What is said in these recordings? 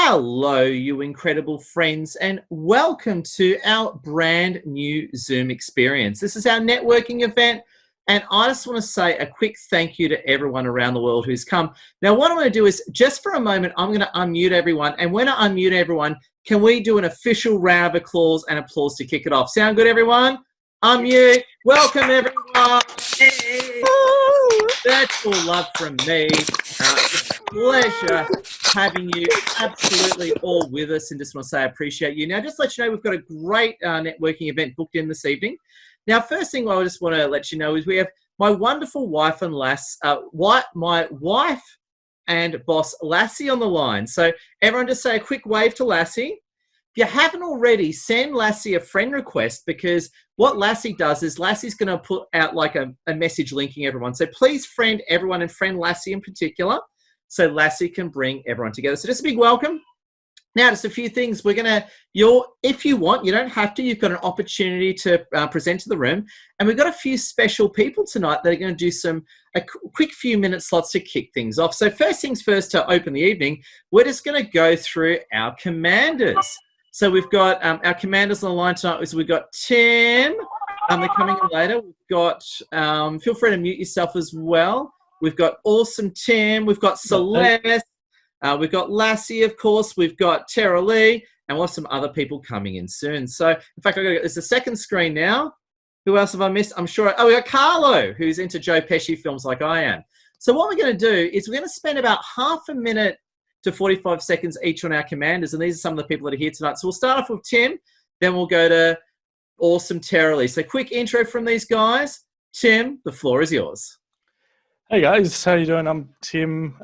Hello, you incredible friends, and welcome to our brand new Zoom experience. This is our networking event, and I just want to say a quick thank you to everyone around the world who's come. Now, what I'm going to do is, just for a moment, I'm going to unmute everyone, and when I unmute everyone, can we do an official round of applause to kick it off? Sound good, everyone? Unmute. Welcome, everyone. Hey. That's all love from me. It's a pleasure having you absolutely all with us, and just want to say I appreciate you. Now, just to let you know, we've got a great networking event booked in this evening. Now, first thing I just want to let you know is we have my wonderful wife and my wife and boss Lassie on the line. So everyone just say a quick wave to Lassie. If you haven't already, send Lassie a friend request, because what Lassie does is Lassie's going to put out like a message linking everyone. So please friend everyone and friend Lassie in particular, so Lassie can bring everyone together. So just a big welcome. Now, just a few things. If you want, you don't have to, you've got an opportunity to present to the room. And we've got a few special people tonight that are going to do a quick few minute slots to kick things off. So first things first, to open the evening, we're just going to go through our commanders. So we've got our commanders on the line tonight. We've got Tim, they're coming in later. We've got, feel free to mute yourself as well. We've got Awesome Tim. We've got Celeste. We've got Lassie, of course. We've got Tara Lee. And we'll have some other people coming in soon. So, in fact, it's the second screen now. Who else have I missed? I'm sure. We got Carlo, who's into Joe Pesci films like I am. So what we're going to do is we're going to spend about half a minute to 45 seconds each on our commanders. And these are some of the people that are here tonight. So we'll start off with Tim. Then we'll go to Awesome Tara Lee. So quick intro from these guys. Tim, the floor is yours. Hey guys, how you doing? I'm Tim.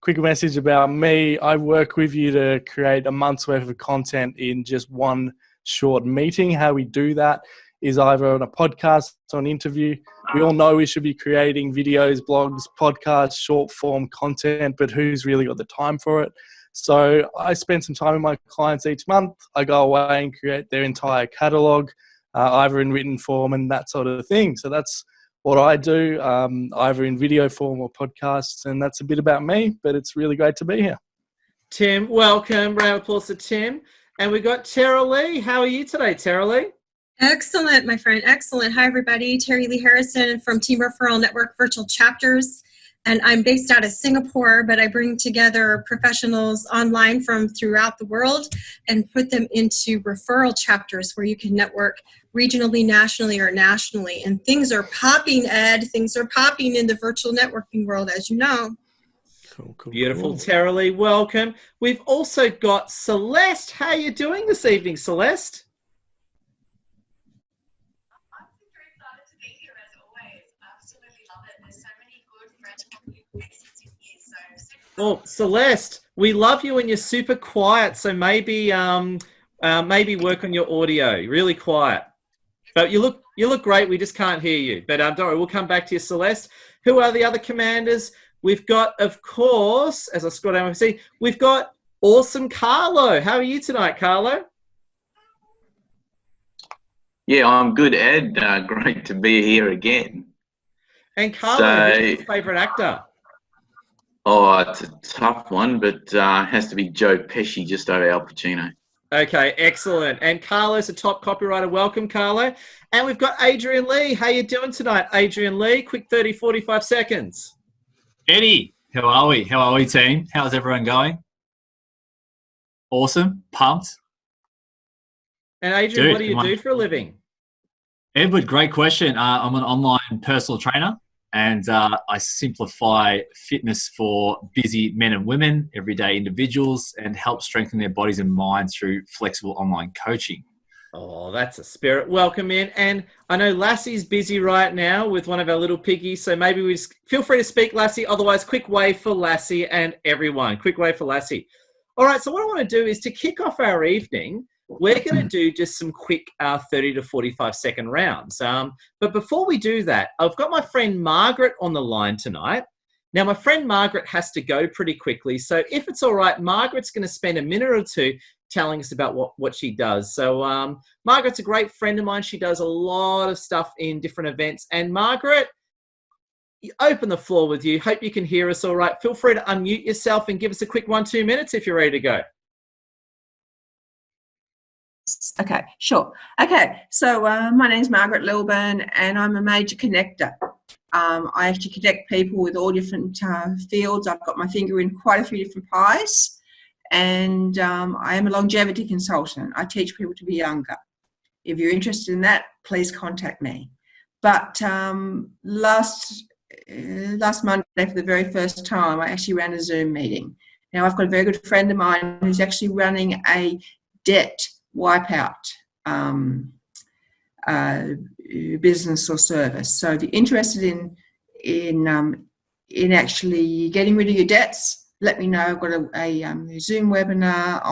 Quick message about me. I work with you to create a month's worth of content in just one short meeting. How we do that is either on a podcast or an interview. We all know we should be creating videos, blogs, podcasts, short form content, but who's really got the time for it? So I spend some time with my clients each month. I go away and create their entire catalog, either in written form and that sort of thing. So that's what I do, either in video form or podcasts, and that's a bit about me, but it's really great to be here. Tim, welcome. Round of applause to Tim. And we've got Tara Lee. How are you today, Tara Lee? Excellent, my friend. Excellent. Hi, everybody. Terry Lee Harrison from Team Referral Network Virtual Chapters. And I'm based out of Singapore, but I bring together professionals online from throughout the world and put them into referral chapters where you can network regionally, nationally, or nationally. And things are popping, Ed. Things are popping in the virtual networking world, as you know. Cool. Beautiful. Tara Lee, welcome. We've also got Celeste. How are you doing this evening, Celeste? Oh, Celeste, we love you and you're super quiet, so maybe work on your audio. Really quiet. But you look great. We just can't hear you. But don't worry, we'll come back to you, Celeste. Who are the other commanders? We've got, of course, as I scroll down, we've got Awesome Carlo. How are you tonight, Carlo? Yeah, I'm good, Ed. Great to be here again. And Carlo, who's your favourite actor? Oh, it's a tough one, but it has to be Joe Pesci just over Al Pacino. Okay, excellent. And Carlo's a top copywriter. Welcome, Carlo. And we've got Adrian Lee. How you doing tonight, Adrian Lee? Quick 30, 45 seconds. Eddie, how are we? How are we, team? How's everyone going? Awesome. Pumped. And Adrian, what do you do for a living? Edward, great question. I'm an online personal trainer. And I simplify fitness for busy men and women, everyday individuals, and help strengthen their bodies and minds through flexible online coaching. Oh, that's a spirit. Welcome in. And I know Lassie's busy right now with one of our little piggies, so maybe we just feel free to speak, Lassie. Otherwise, quick wave for Lassie and everyone. Quick wave for Lassie. All right, so what I want to do is to kick off our evening, we're going to do just some quick 30 to 45 second rounds. But before we do that, I've got my friend Margaret on the line tonight. Now, my friend Margaret has to go pretty quickly. So if it's all right, Margaret's going to spend a minute or two telling us about what she does. So Margaret's a great friend of mine. She does a lot of stuff in different events. And Margaret, open the floor with you. Hope you can hear us all right. Feel free to unmute yourself and give us a quick 1-2 minutes if you're ready to go. Okay, sure. Okay, so my name is Margaret Lilburn and I'm a major connector. I actually connect people with all different fields. I've got my finger in quite a few different pies, and I am a longevity consultant. I teach people to be younger. If you're interested in that, please contact me. But last Monday, for the very first time, I actually ran a Zoom meeting. Now, I've got a very good friend of mine who's actually running a debt wipeout business or service. So if you're interested in actually getting rid of your debts, let me know. I've got a Zoom webinar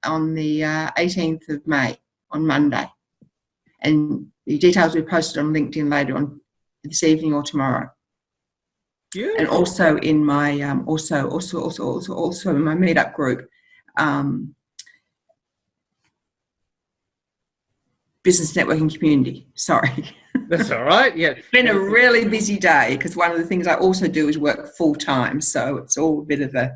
on the 18th of May, on Monday. And the details will be posted on LinkedIn later on this evening or tomorrow. Beautiful. And also in my also in my meetup group, business networking community. Sorry. That's all right. Yeah. It's been a really busy day because one of the things I also do is work full time. So it's all a bit of a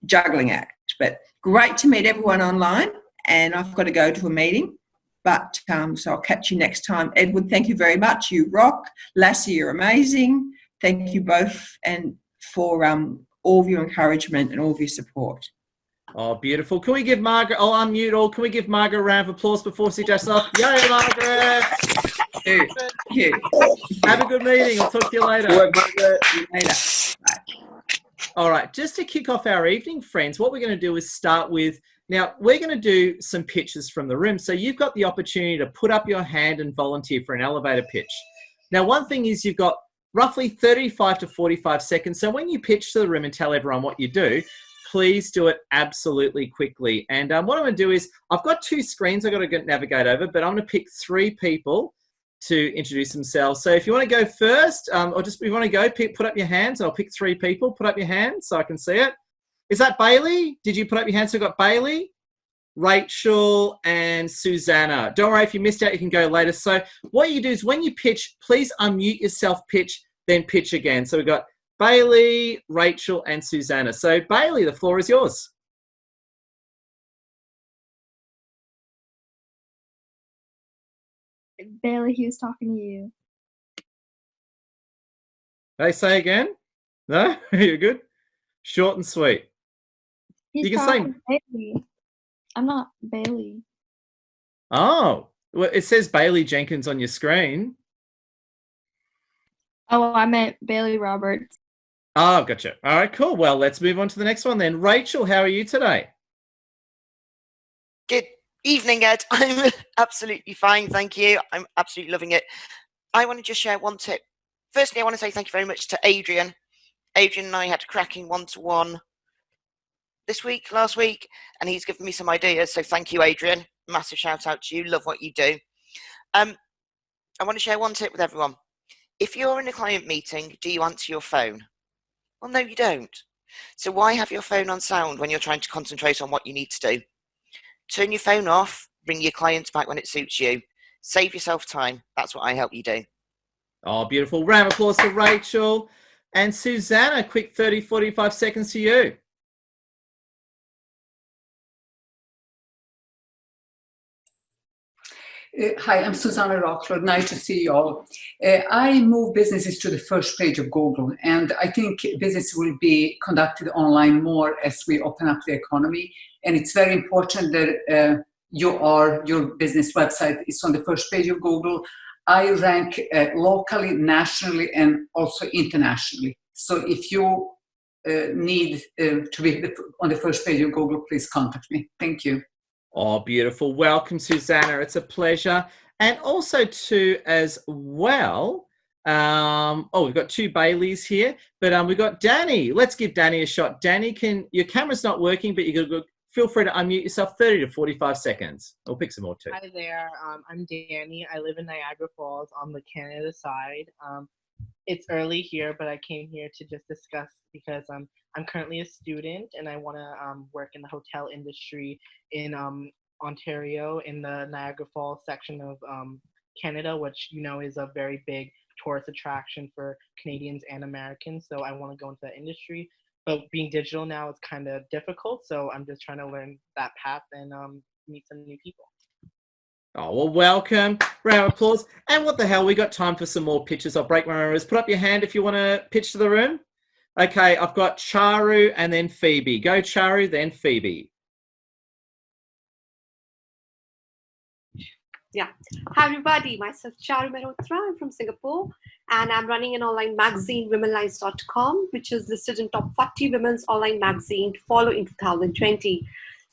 juggling act. But great to meet everyone online. And I've got to go to a meeting. But so I'll catch you next time. Edward, thank you very much. You rock. Lassie, you're amazing. Thank you both and for all of your encouragement and all of your support. Oh, beautiful. Can we give Margaret, I'll unmute all. Can we give Margaret a round of applause before she dashes off? Yay, Margaret! Thank you. Have a good meeting. I'll talk to you later. Work, Margaret. Later. Bye. All right, just to kick off our evening, friends, what we're going to do is start with, now we're going to do some pitches from the room. So you've got the opportunity to put up your hand and volunteer for an elevator pitch. Now, one thing is you've got roughly 35 to 45 seconds. So when you pitch to the room and tell everyone what you do, please do it absolutely quickly. And what I'm going to do is I've got 2 screens I've got to navigate over, but I'm going to pick 3 people to introduce themselves. So if you want to go first, or just if you want to go, put up your hands. I'll pick 3 people. Put up your hands so I can see it. Is that Bailey? Did you put up your hands? So we've got Bailey, Rachel, and Susanna. Don't worry, if you missed out, you can go later. So what you do is when you pitch, please unmute yourself, pitch, then pitch again. So we've got Bailey, Rachel, and Susanna. So Bailey, the floor is yours. Bailey, he was talking to you. They say again? No? You're good? Short and sweet. He's You can talking say... to Bailey. I'm not Bailey. Oh, well, it says Bailey Jenkins on your screen. Oh, I meant Bailey Roberts. Oh, gotcha. All right, cool. Well, let's move on to the next one then. Rachel, how are you today? Good evening, Ed. I'm absolutely fine, thank you. I'm absolutely loving it. I want to just share one tip. Firstly, I want to say thank you very much to Adrian. Adrian and I had a cracking one-to-one last week, and he's given me some ideas, so thank you, Adrian. Massive shout out to you. Love what you do. I want to share one tip with everyone. If you're in a client meeting, do you answer your phone? Well, no, you don't. So why have your phone on sound when you're trying to concentrate on what you need to do? Turn your phone off, bring your clients back when it suits you. Save yourself time. That's what I help you do. Oh, beautiful. Round of applause to Rachel. And Susanna, quick 30, 45 seconds to you. Hi, I'm Susanna Rockford. Nice to see you all. I move businesses to the first page of Google, and I think business will be conducted online more as we open up the economy. And it's very important that your business website is on the first page of Google. I rank locally, nationally, and also internationally. So if you need to be on the first page of Google, please contact me. Thank you. Oh, beautiful. Welcome, Susanna. It's a pleasure. And also too, as well, we've got 2 Baileys here, but we've got Danny. Let's give Danny a shot. Danny, your camera's not working, but feel free to unmute yourself 30 to 45 seconds. We'll pick some more too. Hi there. I'm Danny. I live in Niagara Falls on the Canada side. It's early here, but I came here to just discuss because I'm currently a student and I want to work in the hotel industry in Ontario in the Niagara Falls section of Canada, which is a very big tourist attraction for Canadians and Americans. So I want to go into that industry. But being digital now is kind of difficult. So I'm just trying to learn that path and meet some new people. Oh, well, welcome. Round of applause. And what the hell, we got time for some more pitches. I'll break my mirrors. Put up your hand if you want to pitch to the room. Okay, I've got Charu and then Phoebe. Go Charu, then Phoebe. Yeah. Hi, everybody. Myself, Charu Mehrotra. I'm from Singapore, and I'm running an online magazine, womenlines.com, which is listed in top 40 women's online magazine to follow in 2020.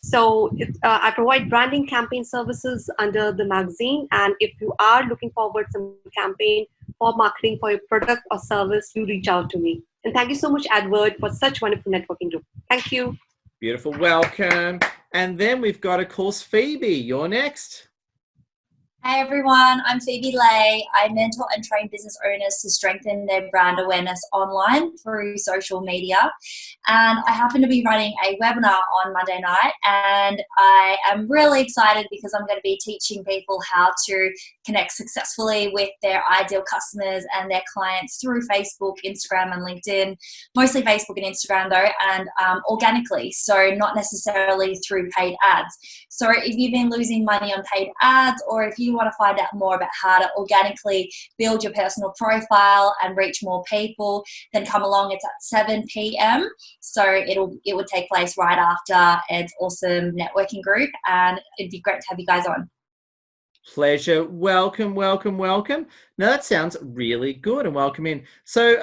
So I provide branding campaign services under the magazine. And if you are looking forward to some campaign or marketing for your product or service, you reach out to me. And thank you so much, Edward, for such wonderful networking group. Thank you. Beautiful. Welcome. And then we've got, of course, Phoebe. You're next. Hey everyone, I'm Phoebe Lay. I mentor and train business owners to strengthen their brand awareness online through social media. And I happen to be running a webinar on Monday night, and I am really excited because I'm going to be teaching people how to connect successfully with their ideal customers and their clients through Facebook, Instagram, and LinkedIn. Mostly Facebook and Instagram though, and organically, so not necessarily through paid ads. So if you've been losing money on paid ads, or if you want to find out more about how to organically build your personal profile and reach more people, then come along. It's at 7 p.m. So it would take place right after Ed's awesome networking group, and it'd be great to have you guys on. Pleasure. Welcome, welcome, welcome. Now that sounds really good, and welcome in. So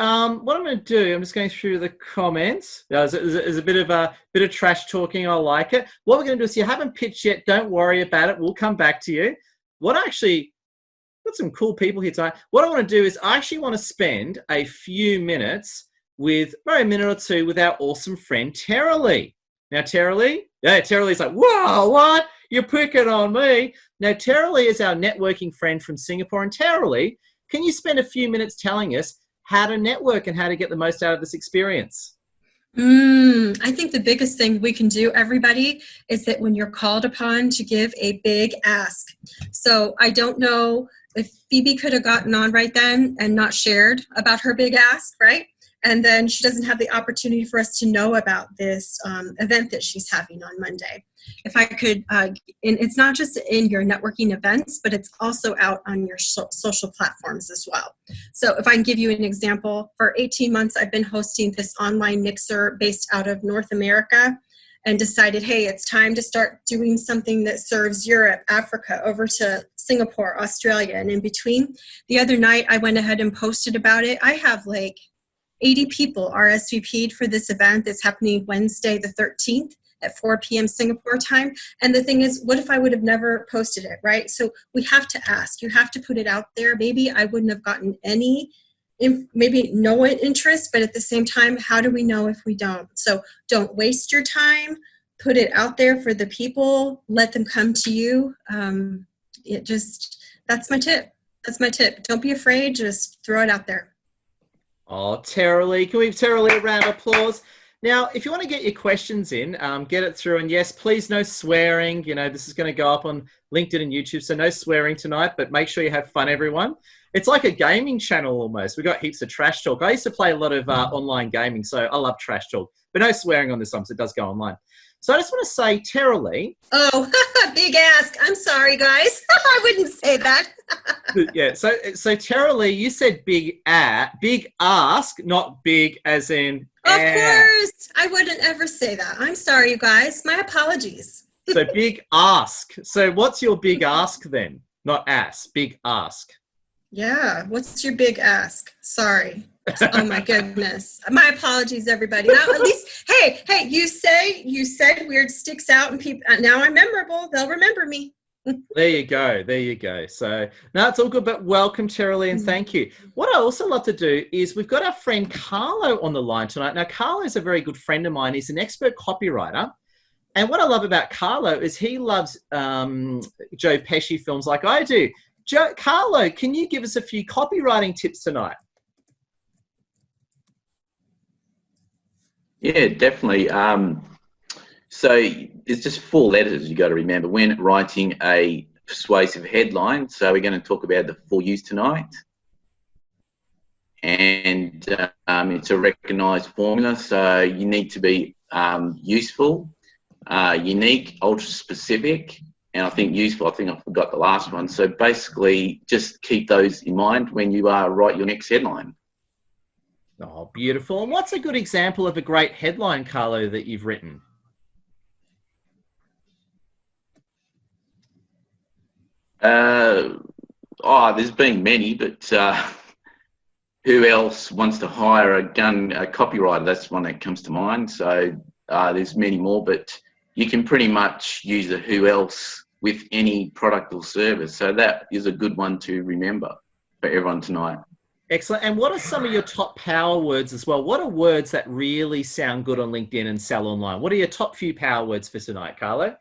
what I'm going to do, I'm just going through the comments. There's a bit of trash talking. I like it. What we're going to do is, you haven't pitched yet, don't worry about it. We'll come back to you. Got some cool people here tonight. What I want to do is, I actually want to spend a few minutes with, a minute or two, with our awesome friend Tara Lee. Now Tara Lee, Tara Lee's like, whoa, what? You're picking on me. Now, Tara Lee is our networking friend from Singapore. And Tara Lee, can you spend a few minutes telling us how to network and how to get the most out of this experience? I think the biggest thing we can do, everybody, is that when you're called upon to give a big ask. So I don't know if Phoebe could have gotten on right then and not shared about her big ask, right? And then she doesn't have the opportunity for us to know about this event that she's having on Monday. If I could, and it's not just in your networking events, but it's also out on your social platforms as well. So if I can give you an example, for 18 months, I've been hosting this online mixer based out of North America, and decided, hey, it's time to start doing something that serves Europe, Africa, over to Singapore, Australia, and in between. The other night, I went ahead and posted about it. I have like 80 people RSVP'd for this event that's happening Wednesday the 13th at 4 p.m. Singapore time. And the thing is, what if I would have never posted it, right? So we have to ask. You have to put it out there. Maybe I wouldn't have gotten any, maybe no interest, but at the same time, how do we know if we don't? So don't waste your time. Put it out there for the people. Let them come to you. That's my tip. That's my tip. Don't be afraid. Just throw it out there. Oh, Tara Lee. Can we give Tara Lee a round of applause? Now, if you want to get your questions in, get it through. And yes, please, no swearing. You know, this is going to go up on LinkedIn and YouTube, so no swearing tonight, but make sure you have fun, everyone. It's like a gaming channel almost. We've got heaps of trash talk. I used to play a lot of online gaming, so I love trash talk. But no swearing on this one, because it does go online. So I just want to say, Tara Lee. Oh, big ask. I'm sorry, guys. I wouldn't say that. Yeah, so Tara Lee, you said big ask, not big as in Of course. I wouldn't ever say that. I'm sorry, you guys. My apologies. So big ask. So what's your big ask then? Not ask, big ask. Yeah, what's your big ask? Sorry. Oh my goodness. My apologies, everybody. Now, at least, hey, you said weird sticks out, and people. Now I'm memorable. They'll remember me. There you go. So no, it's all good. But welcome, Tara Lee, and thank you. What I also love to do is, we've got our friend Carlo on the line tonight. Now, Carlo is a very good friend of mine. He's an expert copywriter. And what I love about Carlo is he loves Joe Pesci films like I do. Carlo, can you give us a few copywriting tips tonight? Yeah, definitely. So it's just 4 letters you got to remember when writing a persuasive headline. So we're going to talk about the 4 U's tonight. and it's a recognised formula. So you need to be useful, unique, ultra specific, and I think useful. I think I forgot the last one. So basically, just keep those in mind when you write your next headline. Oh, beautiful. And what's a good example of a great headline, Carlo, that you've written? There's been many, but who else wants to hire a copywriter? That's one that comes to mind. So there's many more, but you can pretty much use a who else with any product or service. So that is a good one to remember for everyone tonight. Excellent. And what are some of your top power words as well? What are words that really sound good on LinkedIn and sell online? What are your top few power words for tonight, Carlo?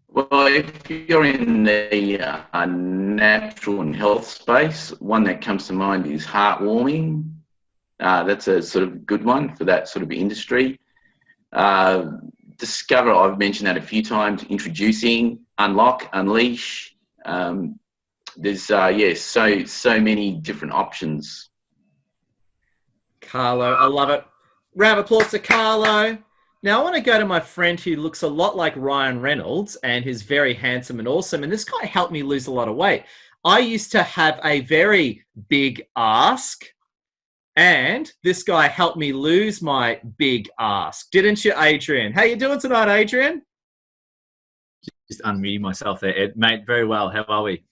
Well, if you're in the natural and health space, one that comes to mind is heartwarming. That's a sort of good one for that sort of industry. Discover, I've mentioned that a few times. Introducing, unlock, unleash. There's so many different options. Carlo, I love it. Round of applause to Carlo. Now I want to go to my friend who looks a lot like Ryan Reynolds and who's very handsome and awesome. And this guy helped me lose a lot of weight. I used to have a very big ask, and this guy helped me lose my big ask. Didn't you, Adrian? How you doing tonight, Adrian? Just unmuting myself there, Ed. Mate, very well. How are we?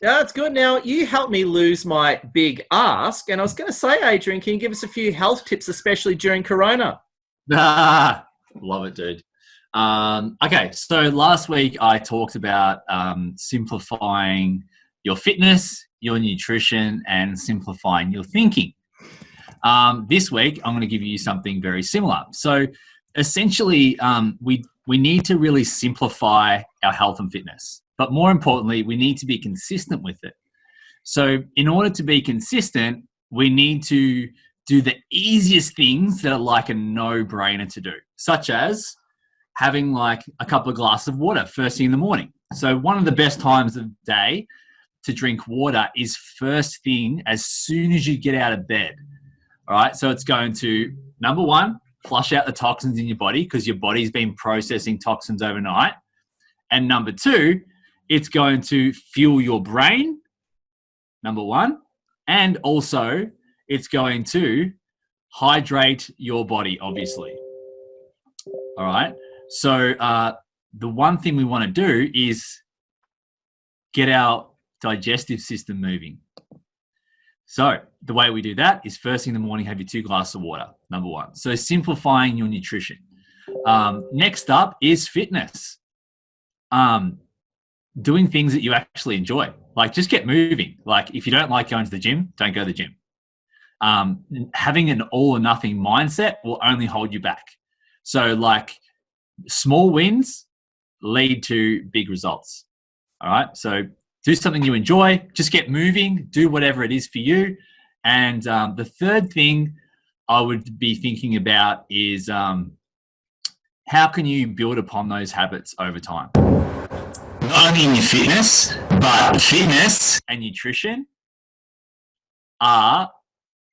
Yeah, it's good. Now, you helped me lose my big ask. And I was going to say, Adrian, can you give us a few health tips, especially during Corona? Love it, dude. Okay, so last week I talked about simplifying your fitness, your nutrition, and simplifying your thinking. This week, I'm going to give you something very similar. So essentially, we need to really simplify our health and fitness. But more importantly, we need to be consistent with it. So in order to be consistent, we need to do the easiest things that are like a no-brainer to do, such as having like a couple of glasses of water first thing in the morning. So one of the best times of the day to drink water is first thing as soon as you get out of bed. All right, so it's going to, number one, flush out the toxins in your body because your body's been processing toxins overnight. And number two, it's going to fuel your brain, number one, and also it's going to hydrate your body, obviously. All right. So the one thing we want to do is get our digestive system moving. So the way we do that is first thing in the morning, have your 2 glasses of water, number one. So simplifying your nutrition. Next up is fitness. Doing things that you actually enjoy. Like just get moving. Like if you don't like going to the gym, don't go to the gym. Having an all or nothing mindset will only hold you back. So like small wins lead to big results. All right. So do something you enjoy, just get moving, do whatever it is for you. And the third thing I would be thinking about is how can you build upon those habits over time? Not only in your fitness, but fitness and nutrition are,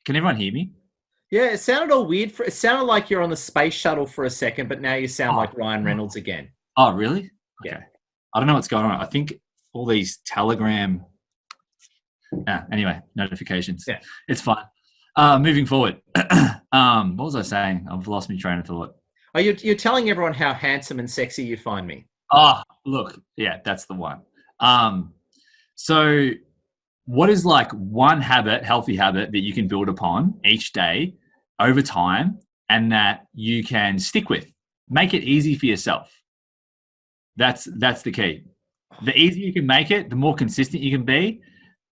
can everyone hear me? Yeah, it sounded all weird. It sounded like you're on the space shuttle for a second, but now you sound like Ryan Reynolds again. Oh, really? Yeah. Okay. I don't know what's going on. I think all these Telegram, anyway, notifications. Yeah. It's fine. Moving forward. What was I saying? I've lost my train of thought. Oh, you're telling everyone how handsome and sexy you find me. Oh, look. Yeah, that's the one. So what is like one habit, healthy habit that you can build upon each day over time and that you can stick with? Make it easy for yourself. That's the key. The easier you can make it, the more consistent you can be,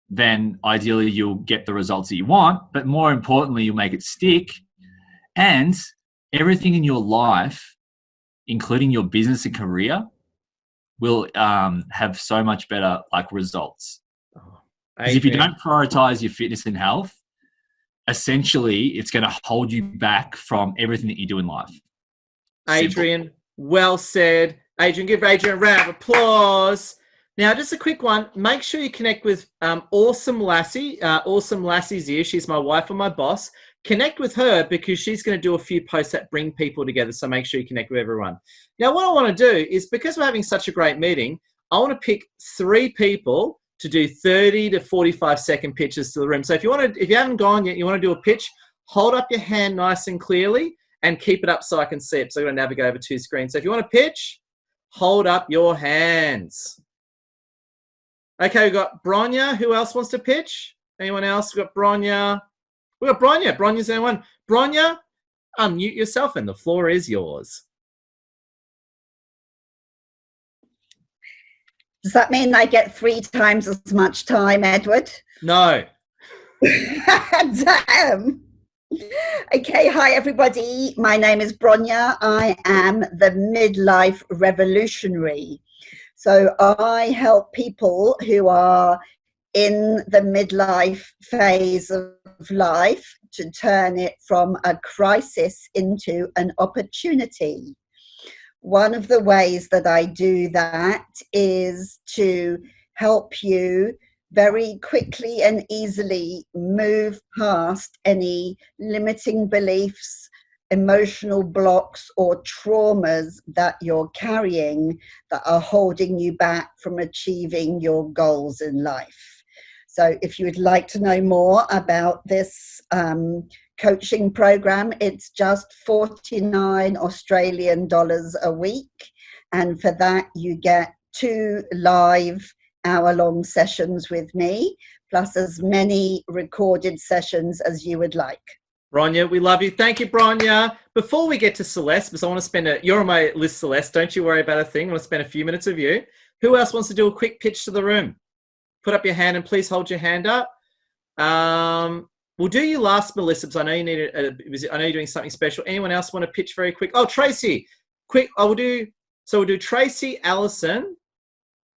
then ideally you'll get the results that you want. But more importantly, you'll make it stick, and everything in your life, including your business and career, will have so much better like results. Because if you don't prioritize your fitness and health, essentially it's going to hold you back from everything that you do in life. Adrian, well said. Adrian, give Adrian a round of applause. Now, just a quick one. Make sure you connect with Awesome Lassie. Awesome Lassie's here. She's my wife and my boss. Connect with her because she's going to do a few posts that bring people together. So make sure you connect with everyone. Now, what I want to do is, because we're having such a great meeting, I want to pick 3 people to do 30 to 45-second pitches to the room. So if you haven't gone yet, you want to do a pitch, hold up your hand nice and clearly and keep it up so I can see it. So I'm going to navigate over 2 screens. So if you want to pitch, hold up your hands. Okay, we've got Bronya. Who else wants to pitch? Anyone else? We've got Bronya. We've got Bronya. Bronya's the only one. Bronya, unmute yourself and the floor is yours. Does that mean I get 3 times as much time, Edward? No. Damn. Okay, hi everybody. My name is Bronya. I am the midlife revolutionary. So I help people who are in the midlife phase of life to turn it from a crisis into an opportunity. One of the ways that I do that is to help you very quickly and easily move past any limiting beliefs, emotional blocks or traumas that you're carrying that are holding you back from achieving your goals in life. So if you would like to know more about this coaching program, it's just 49 Australian dollars a week. And for that, you get 2 live hour-long sessions with me, plus as many recorded sessions as you would like. Bronya, we love you. Thank you, Bronya. Before we get to Celeste, because I want to spend you're on my list, Celeste. Don't you worry about a thing. I want to spend a few minutes of you. Who else wants to do a quick pitch to the room? Put up your hand and please hold your hand up. We'll do you last, Melissa, because I know you need I know you're doing something special. Anyone else want to pitch very quick? Oh, Tracy, quick. We'll do Tracy Allison.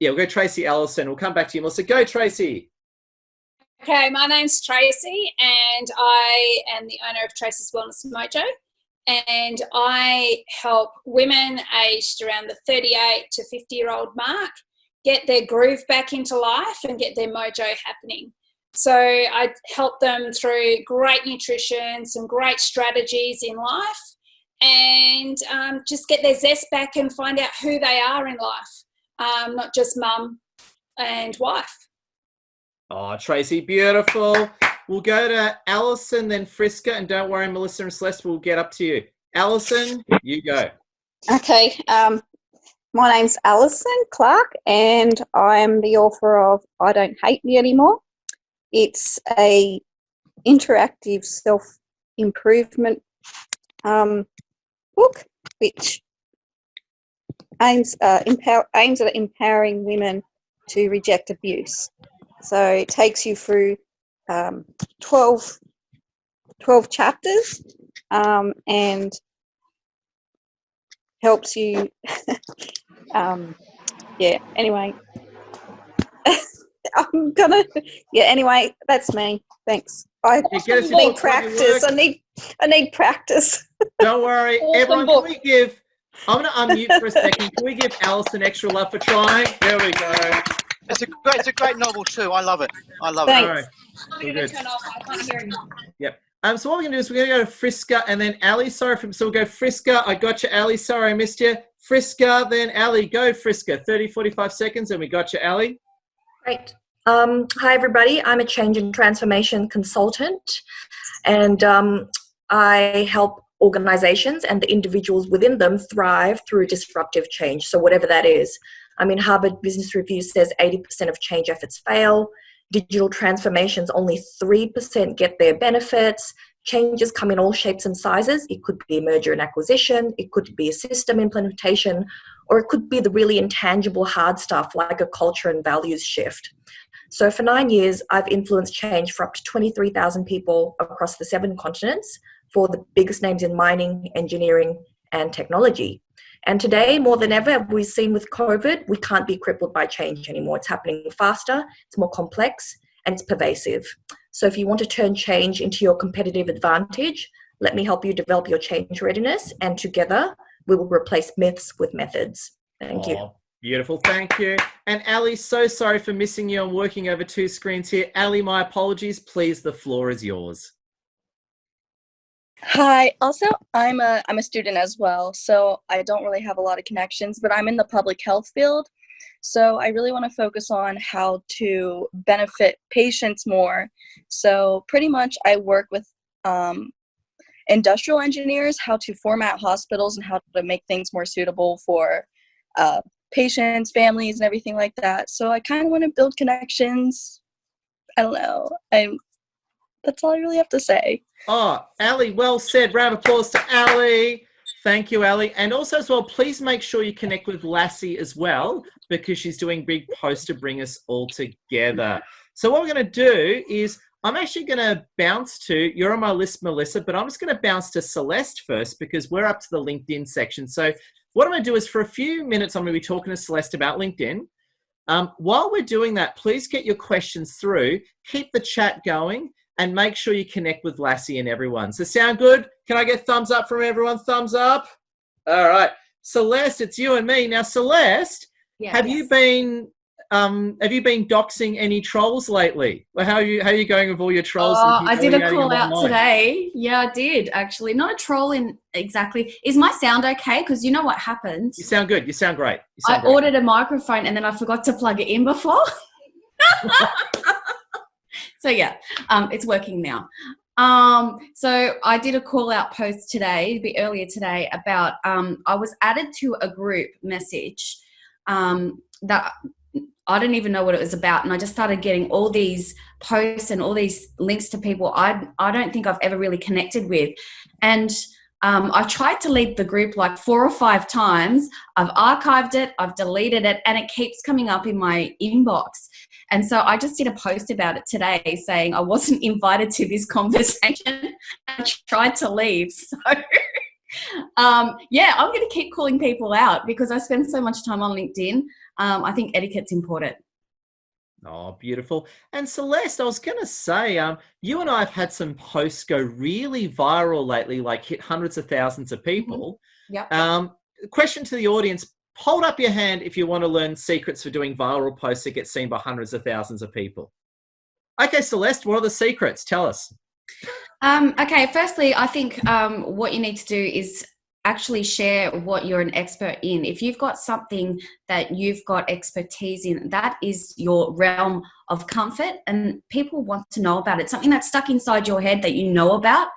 Yeah, we'll go Tracy Allison. We'll come back to you, Melissa. Go, Tracy. Okay, my name's Tracy and I am the owner of Tracy's Wellness Mojo, and I help women aged around the 38 to 50-year-old mark get their groove back into life and get their mojo happening. So I help them through great nutrition, some great strategies in life, and just get their zest back and find out who they are in life, not just mum and wife. Oh, Tracy, beautiful. We'll go to Alison, then Friska, and don't worry, Melissa and Celeste, we'll get up to you. Alison, you go. Okay, my name's Alison Clark, and I'm the author of I Don't Hate Me Anymore. It's a interactive self-improvement book which aims at empowering women to reject abuse. So it takes you through 12 chapters and helps you, anyway. Anyway, that's me. Thanks. I need practice. I need practice. Don't worry. Everyone, I'm going to unmute for a second. Can we give Alison extra love for trying? There we go. It's a great novel too. I love it. I love Thanks. it. All right. I'm going to turn off. I can't hear you. Yep. So what we're going to do is we're going to go to Friska and then Ali. Sorry, so we'll go Friska. I got you, Ali. Sorry, I missed you. Friska, then Ali. Go, Friska. 30, 45 seconds, and we got you, Ali. Great. Hi, everybody. I'm a change and transformation consultant, and I help organizations and the individuals within them thrive through disruptive change. So whatever that is. I mean, Harvard Business Review says 80% of change efforts fail. Digital transformations, only 3% get their benefits. Changes come in all shapes and sizes. It could be a merger and acquisition. It could be a system implementation, or it could be the really intangible hard stuff like a culture and values shift. So for 9 years, I've influenced change for up to 23,000 people across the 7 continents for the biggest names in mining, engineering, and technology. And today, more than ever, we've seen with COVID, we can't be crippled by change anymore. It's happening faster, it's more complex, and it's pervasive. So if you want to turn change into your competitive advantage, let me help you develop your change readiness, and together we will replace myths with methods. Thank you. Beautiful, thank you. And Ali, so sorry for missing you. I'm working over 2 screens here. Ali, my apologies. Please, the floor is yours. Hi. Also, I'm a student as well, so I don't really have a lot of connections, but I'm in the public health field. So I really want to focus on how to benefit patients more. So pretty much I work with industrial engineers, how to format hospitals and how to make things more suitable for patients, families, and everything like that. So I kind of want to build connections. I don't know. That's all I really have to say. Oh, Ali, well said. Round of applause to Ali. Thank you, Ali. And also as well, please make sure you connect with Lassie as well, because she's doing big posts to bring us all together. So what we're going to do is I'm actually going to bounce to, you're on my list, Melissa, but I'm just going to bounce to Celeste first because we're up to the LinkedIn section. So what I'm going to do is for a few minutes, I'm going to be talking to Celeste about LinkedIn. While we're doing that, please get your questions through, keep the chat going, and make sure you connect with Lassie and everyone. So sound good? Can I get thumbs up from everyone? Thumbs up? All right. Celeste, it's you and me. Now, Celeste, have you been doxing any trolls lately? Well, how are you going with all your trolls? I did a call out today. Yeah, I did actually. Not a troll in exactly. Is my sound okay? Because you know what happens. You sound good. You sound great. I ordered a microphone and then I forgot to plug it in before. So yeah, it's working now. So I did a call out post today, a bit earlier today, about I was added to a group message that I don't even know what it was about, and I just started getting all these posts and all these links to people I don't think I've ever really connected with, and I tried to leave the group like 4 or 5 times. I've archived it, I've deleted it, and it keeps coming up in my inbox. And so I just did a post about it today saying I wasn't invited to this conversation. I tried to leave. So, yeah, I'm going to keep calling people out because I spend so much time on LinkedIn. I think etiquette's important. Oh, beautiful. And Celeste, I was going to say, you and I have had some posts go really viral lately, like hit hundreds of thousands of people. Yep. Question to the audience, hold up your hand if you want to learn secrets for doing viral posts that get seen by hundreds of thousands of people. Okay, Celeste, what are the secrets? Tell us. Okay, firstly, I think what you need to do is actually share what you're an expert in. If you've got something that you've got expertise in, that is your realm of comfort and people want to know about it. Something that's stuck inside your head that you know about,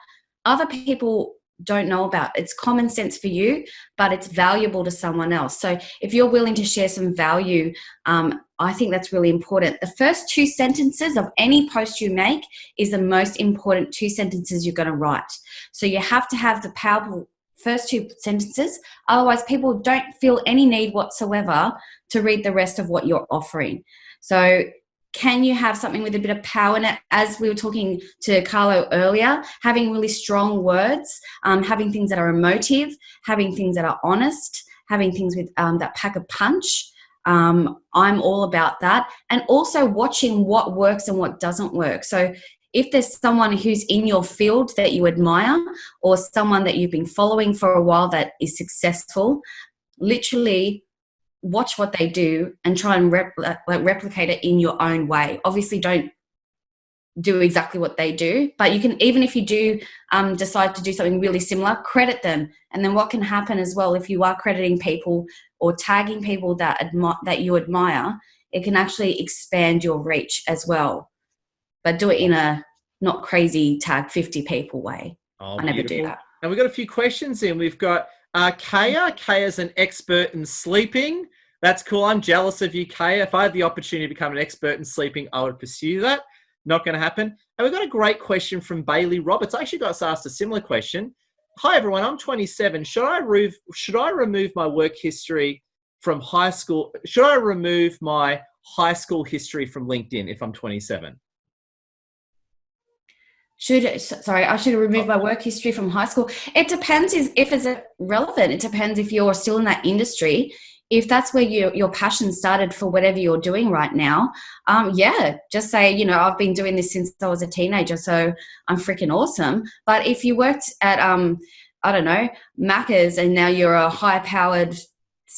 other people don't know about. It's common sense for you, but it's valuable to someone else. So if you're willing to share some value, I think that's really important. The first 2 sentences of any post you make is the most important 2 sentences you're going to write. So you have to have the powerful first 2 sentences. Otherwise, people don't feel any need whatsoever to read the rest of what you're offering. So can you have something with a bit of power in it? As we were talking to Carlo earlier, having really strong words, having things that are emotive, having things that are honest, having things with that pack a punch. I'm all about that. And also watching what works and what doesn't work. So if there's someone who's in your field that you admire or someone that you've been following for a while that is successful, literally watch what they do and try and replicate it in your own way. Obviously, don't do exactly what they do, but you can, even if you do decide to do something really similar, credit them. And then what can happen as well, if you are crediting people or tagging people that you admire, it can actually expand your reach as well. But do it in a not crazy tag 50 people way. Oh, I never do that. And we've got a few questions in. We've got Kaya. Kaya's an expert in sleeping. That's cool. I'm jealous of you, Kaya. If I had the opportunity to become an expert in sleeping, I would pursue that. Not going to happen. And we've got a great question from Bailey Roberts. I actually got asked a similar question. Hi, everyone. I'm 27. Should I remove my work history from high school? Should I remove my high school history from LinkedIn if I'm 27? I should remove my work history from high school. It depends if it's relevant. It depends if you're still in that industry. If that's where your passion started for whatever you're doing right now, just say, I've been doing this since I was a teenager, so I'm freaking awesome. But if you worked at, I don't know, Macca's and now you're a high-powered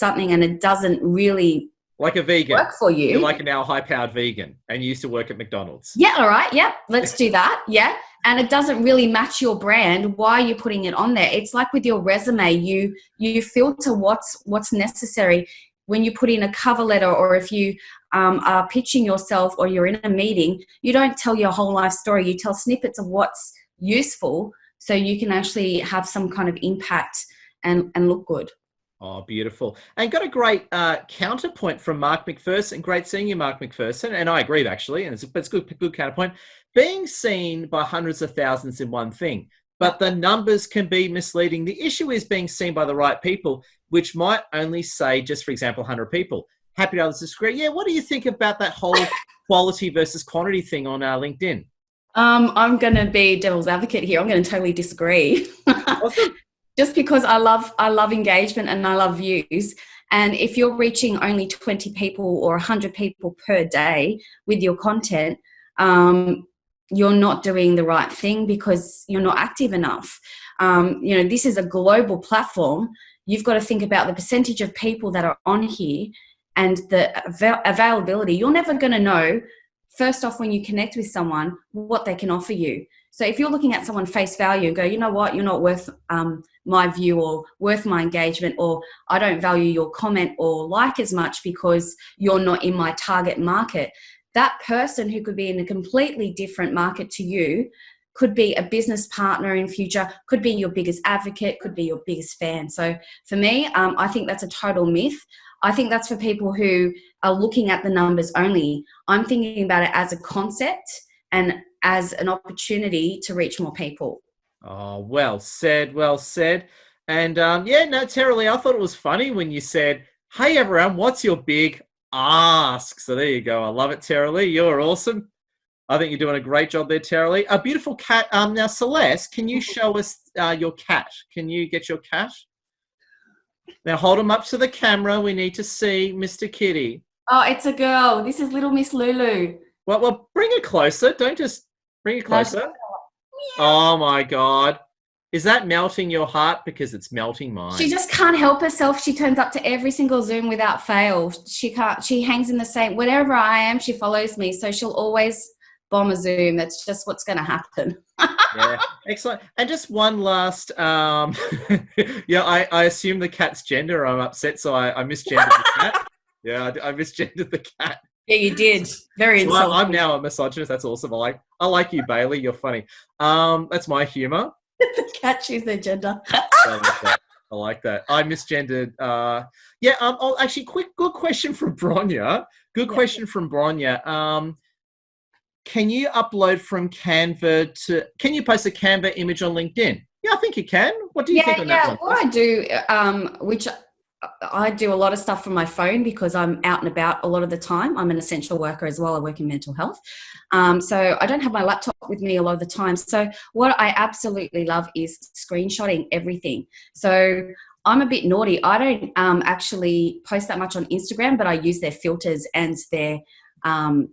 something and it doesn't really like a vegan work for you. You're like an now high-powered vegan and you used to work at McDonald's. Yeah, all right. Yeah, let's do that. Yeah. And it doesn't really match your brand. Why are you putting it on there? It's like with your resume, you filter what's necessary when you put in a cover letter, or if you are pitching yourself or you're in a meeting. You don't tell your whole life story. You tell snippets of what's useful so you can actually have some kind of impact and look good. Oh, beautiful. And got a great counterpoint from Mark McPherson. Great seeing you, Mark McPherson. And I agree, actually. And it's good counterpoint. Being seen by hundreds of thousands in one thing, but the numbers can be misleading. The issue is being seen by the right people, which might only say, just for example, 100 people. Happy to others disagree. Yeah, what do you think about that whole quality versus quantity thing on LinkedIn? I'm going to be devil's advocate here. I'm going to totally disagree. Awesome. Just because I love engagement and I love views. And if you're reaching only 20 people or 100 people per day with your content, you're not doing the right thing because you're not active enough. This is a global platform. You've got to think about the percentage of people that are on here and the availability. You're never going to know, first off, when you connect with someone, what they can offer you. So if you're looking at someone face value and go, you know what, you're not worth my view or worth my engagement, or I don't value your comment or like as much because you're not in my target market. That person who could be in a completely different market to you could be a business partner in future, could be your biggest advocate, could be your biggest fan. So for me, I think that's a total myth. I think that's for people who are looking at the numbers only. I'm thinking about it as a concept and as an opportunity to reach more people. Oh, well said, well said. And Tara Lee, I thought it was funny when you said, hey everyone, what's your big ask? So there you go. I love it, Tara Lee. You're awesome. I think you're doing a great job there, Tara Lee. A beautiful cat. Now, Celeste, can you show us your cat? Can you get your cat? Now hold him up to the camera. We need to see Mr. Kitty. Oh, it's a girl. This is little Miss Lulu. Well, bring it closer. Don't just bring it closer. Oh my God. Is that melting your heart? Because it's melting mine. She just can't help herself. She turns up to every single Zoom without fail. She hangs in the same, wherever I am, she follows me. So she'll always bomb a Zoom. That's just what's going to happen. Yeah, excellent. And just one last, I assume the cat's gender. I'm upset, so I misgendered the cat. Yeah, I misgendered the cat. Yeah, you did. Very insulting. I'm now a misogynist. That's awesome. I like you, Bailey. You're funny. That's my humor. The cat choose their gender. I like that. I misgendered. Actually, good question from Bronya. Question from Bronya. Can you upload from Canva can you post a Canva image on LinkedIn? Yeah, I think you can. What do you think on that one? What I do, which I do a lot of stuff from my phone because I'm out and about a lot of the time. I'm an essential worker as well. I work in mental health. So I don't have my laptop with me a lot of the time. So what I absolutely love is screenshotting everything. So I'm a bit naughty. I don't actually post that much on Instagram, but I use their filters and their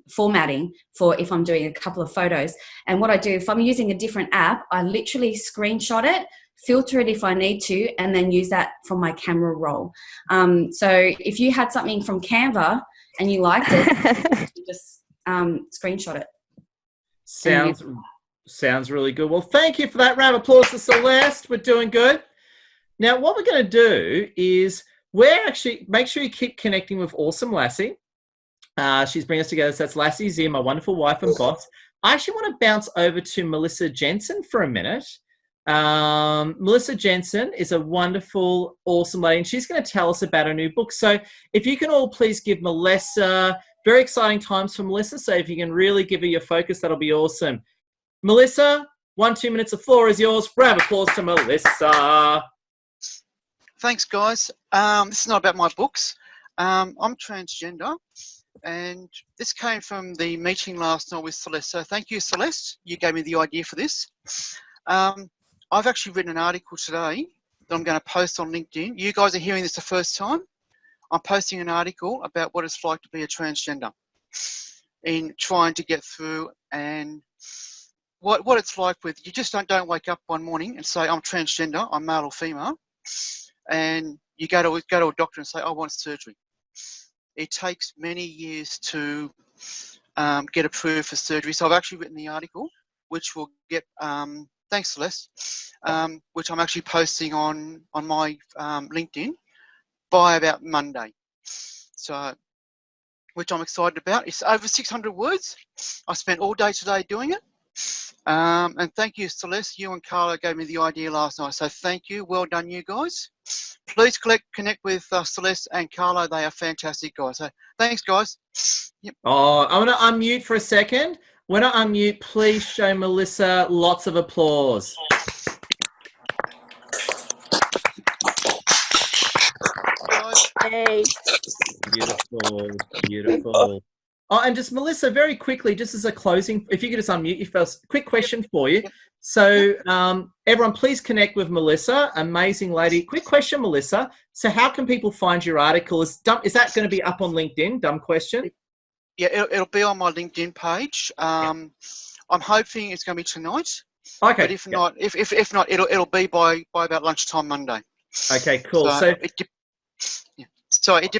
formatting for if I'm doing a couple of photos. And what I do, if I'm using a different app, I literally screenshot it, filter it if I need to, and then use that from my camera roll. So if you had something from Canva and you liked it, you just screenshot it. Sounds really good. Well, thank you for that. Round of applause to Celeste. We're doing good. Now, what we're going to do is make sure you keep connecting with Awesome Lassie. She's bringing us together. So that's Lassie Z, my wonderful wife and boss. I actually want to bounce over to Melissa Jensen for a minute. Melissa Jensen is a wonderful, awesome lady, and she's going to tell us about her new book. So if you can all please give Melissa, very exciting times for Melissa. So if you can really give her your focus, that'll be awesome. Melissa, 1-2 minutes, the floor is yours. Round of applause to Melissa. Thanks, guys. This is not about my books. I'm transgender. And this came from the meeting last night with Celeste. So thank you, Celeste. You gave me the idea for this. I've actually written an article today that I'm going to post on LinkedIn. You guys are hearing this the first time. I'm posting an article about what it's like to be a transgender in trying to get through, and what it's like with, you just don't wake up one morning and say, I'm transgender, I'm male or female. And you go to a doctor and say, I want surgery. It takes many years to get approved for surgery. So I've actually written the article, which will get, thanks Celeste, which I'm actually posting on my LinkedIn by about Monday. So, which I'm excited about. It's over 600 words. I spent all day today doing it. And thank you, Celeste. You and Carla gave me the idea last night. So thank you. Well done, you guys. Please connect with Celeste and Carla. They are fantastic guys. So thanks, guys. Yep. Oh, I want to unmute for a second. When I unmute, please show Melissa lots of applause. Hey. Beautiful, beautiful. Oh, and just Melissa, very quickly, just as a closing, if you could just unmute your first, quick question for you. So everyone, please connect with Melissa, amazing lady. Quick question, Melissa. So how can people find your article? Is that going to be up on LinkedIn? Dumb question. Yeah, it'll be on my LinkedIn page. I'm hoping it's going to be tonight. Okay. But if not, if not, it'll be by about lunchtime Monday. Okay, cool. So it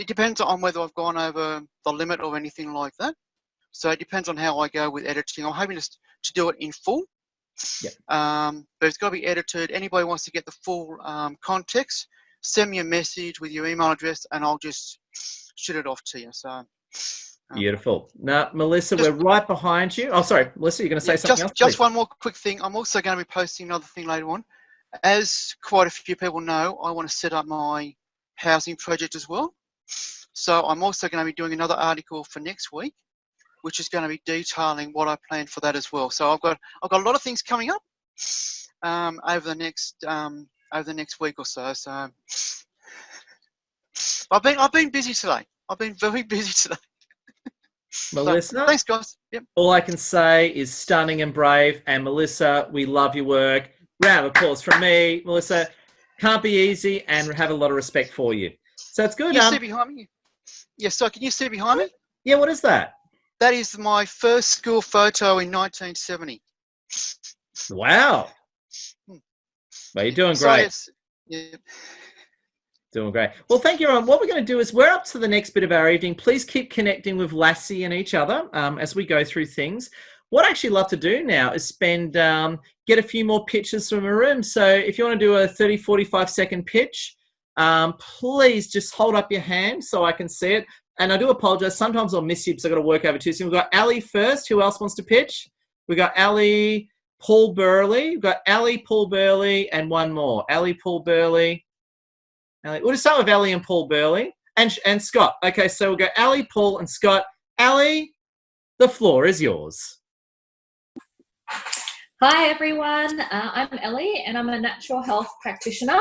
depends on whether I've gone over the limit or anything like that. So it depends on how I go with editing. I'm hoping to do it in full. Yeah. But it's got to be edited. Anybody wants to get the full context, send me a message with your email address, and I'll just shoot it off to you. So. Beautiful. Now, Melissa, we're right behind you. Oh, sorry, Melissa, you're going to say something else? Just one more quick thing. I'm also going to be posting another thing later on. As quite a few people know, I want to set up my housing project as well. So I'm also going to be doing another article for next week, which is going to be detailing what I plan for that as well. So I've got a lot of things coming up over the next week or so. So I've been busy today. I've been very busy today. Melissa, so, thanks guys. Yep. All I can say is stunning and brave. And Melissa, we love your work. Round of applause from me. Melissa, can't be easy, and have a lot of respect for you. So it's good. Can you see behind me? Yes, so can you see behind me? Yeah, what is that? That is my first school photo in 1970. Wow. Well, you're doing great. So, yeah. Doing great. Well, thank you, everyone. What we're going to do is we're up to the next bit of our evening. Please keep connecting with Lassie and each other as we go through things. What I actually love to do now is get a few more pitches from a room. So if you want to do a 30, 45 second pitch, please just hold up your hand so I can see it. And I do apologize. Sometimes I'll miss you because I've got to work over too soon. We've got Ali first. Who else wants to pitch? We've got Ali, Paul Burley. We've got Ali, Paul Burley, and one more. Ali, Paul Burley. Ali. We'll just start with Ali and Paul Burley and Scott. Okay, so we'll go Ali, Paul, and Scott. Ali, the floor is yours. Hi everyone, I'm Ellie and I'm a natural health practitioner,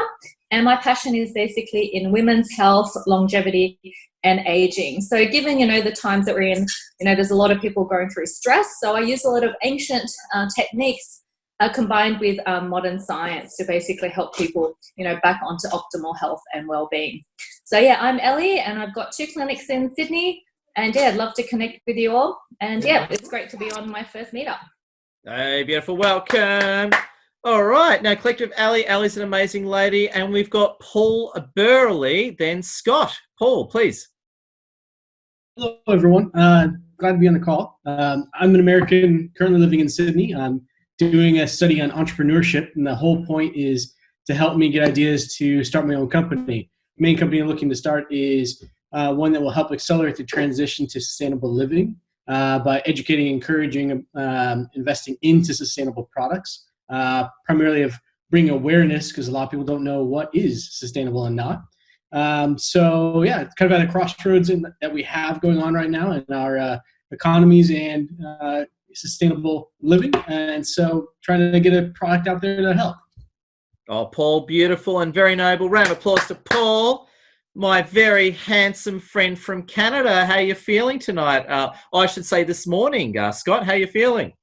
and my passion is basically in women's health, longevity and aging. So given, the times that we're in, there's a lot of people going through stress, so I use a lot of ancient techniques combined with modern science to basically help people, back onto optimal health and well-being. So yeah, I'm Ellie and I've got 2 clinics in Sydney, and yeah, I'd love to connect with you all, and yeah, it's great to be on my first meetup. Hey, beautiful. Welcome. All right. Now, Collective Ali. Ali's an amazing lady. And we've got Paul Burley, then Scott. Paul, please. Hello, everyone. Glad to be on the call. I'm an American currently living in Sydney. I'm doing a study on entrepreneurship, and the whole point is to help me get ideas to start my own company. The main company I'm looking to start is one that will help accelerate the transition to sustainable living. By educating, encouraging, investing into sustainable products, primarily of bringing awareness, because a lot of people don't know what is sustainable and not. So yeah, it's kind of at a crossroads that we have going on right now in our economies and sustainable living. And so trying to get a product out there to help. Oh, Paul, beautiful and very noble. Round of applause to Paul. My very handsome friend from Canada. How are you feeling tonight? I should say this morning. Scott, how are you feeling?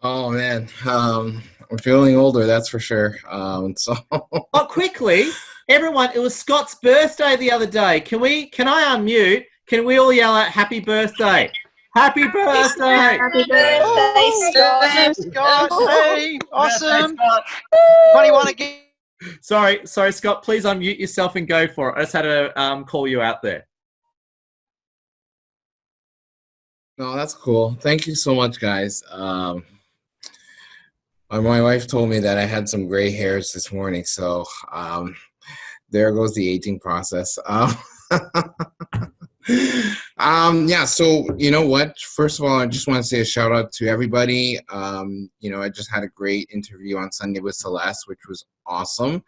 Oh, man. I'm feeling older, that's for sure. Oh, quickly, everyone, it was Scott's birthday the other day. Can I unmute? Can we all yell out happy birthday? Happy birthday! Happy birthday, Scott! Scott, hey, awesome! 21 again. Sorry, Scott. Please unmute yourself and go for it. I just had to call you out there. No, that's cool. Thank you so much, guys. My wife told me that I had some gray hairs this morning, so there goes the aging process. Yeah, so you know what? First of all, I just want to say a shout out to everybody. You know, I just had a great interview on Sunday with Celeste, which was awesome.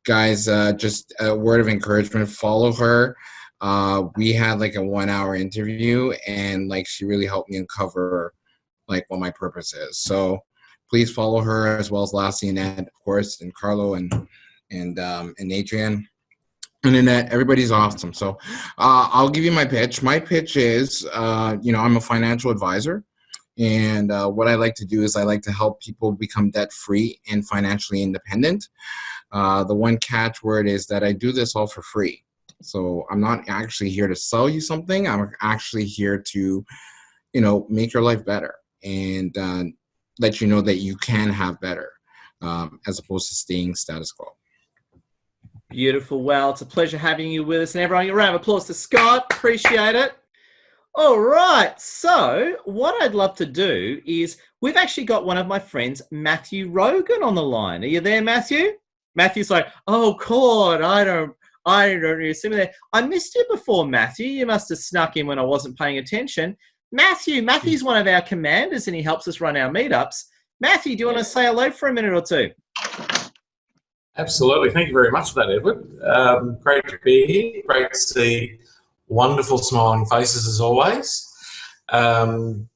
Guys, just a word of encouragement, follow her. We had like a 1-hour interview, and like she really helped me uncover like what my purpose is. So please follow her, as well as Lassie and Ed, of course, and Carlo and Adrian. And Annette, everybody's awesome. So I'll give you my pitch. My pitch is, you know, I'm a financial advisor. And what I like to do is I like to help people become debt-free and financially independent. The one catchword is that I do this all for free. So I'm not actually here to sell you something. I'm actually here to, you know, make your life better and let you know that you can have better as opposed to staying status quo. Beautiful. Well, it's a pleasure having you with us. And everyone, a round of applause to Scott. Appreciate it. All right. So what I'd love to do is we've actually got one of my friends, Matthew Rogan, on the line. Are you there, Matthew? Matthew's like, oh, God, I don't see me there. I missed you before, Matthew. You must have snuck in when I wasn't paying attention. Matthew's one of our commanders, and he helps us run our meetups. Matthew, do you want to say hello for a minute or two? Absolutely. Thank you very much for that, Edward. Great to be here. Great to see wonderful smiling faces as always.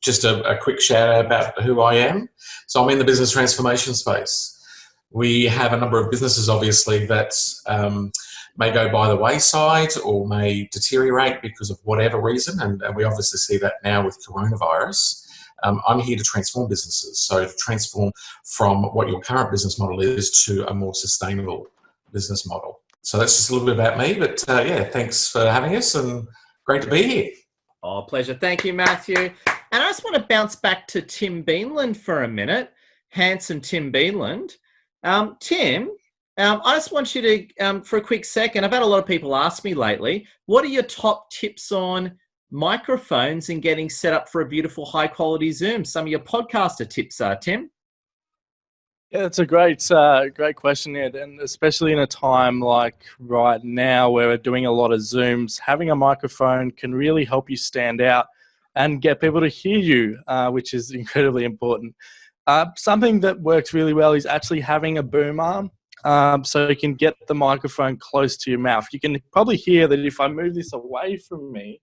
Just a quick shout out about who I am. So I'm in the business transformation space. We have a number of businesses, obviously, that may go by the wayside or may deteriorate because of whatever reason, and we obviously see that now with coronavirus. I'm here to transform businesses, so to transform from what your current business model is to a more sustainable business model. So that's just a little bit about me, but yeah, thanks for having us and great to be here. Oh, pleasure. Thank you, Matthew. And I just want to bounce back to Tim Beanland for a minute. Handsome Tim Beanland. Tim, I just want you to, for a quick second, I've had a lot of people ask me lately, what are your top tips on microphones and getting set up for a beautiful high quality Zoom? Some of your podcaster tips are, Tim. Yeah, that's a great question, Ed, and especially in a time like right now where we're doing a lot of Zooms, having a microphone can really help you stand out and get people to hear you, which is incredibly important. Something that works really well is actually having a boom arm, so you can get the microphone close to your mouth. You can probably hear that if I move this away from me,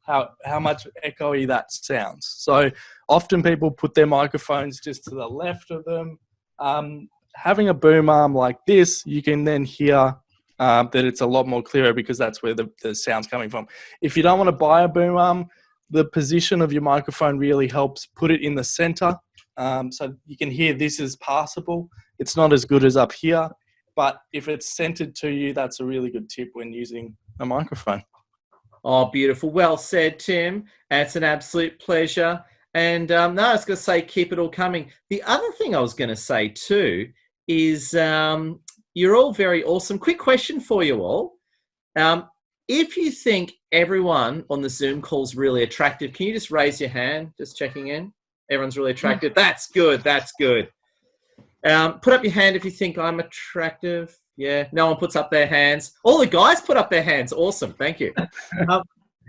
how much echoey that sounds. So often people put their microphones just to the left of them. Having a boom arm like this, you can then hear that it's a lot more clearer because that's where the sound's coming from. If you don't want to buy a boom arm, the position of your microphone really helps put it in the center. So you can hear this is passable. It's not as good as up here, but if it's centered to you, that's a really good tip when using a microphone. Oh, beautiful. Well said, Tim. And it's an absolute pleasure. And no, I was going to say, keep it all coming. The other thing I was going to say too is you're all very awesome. Quick question for you all. If you think everyone on the Zoom call is really attractive, can you just raise your hand? Just checking in. Everyone's really attractive. That's good. That's good. Put up your hand if you think I'm attractive. Yeah, no one puts up their hands. All the guys put up their hands. Awesome. Thank you.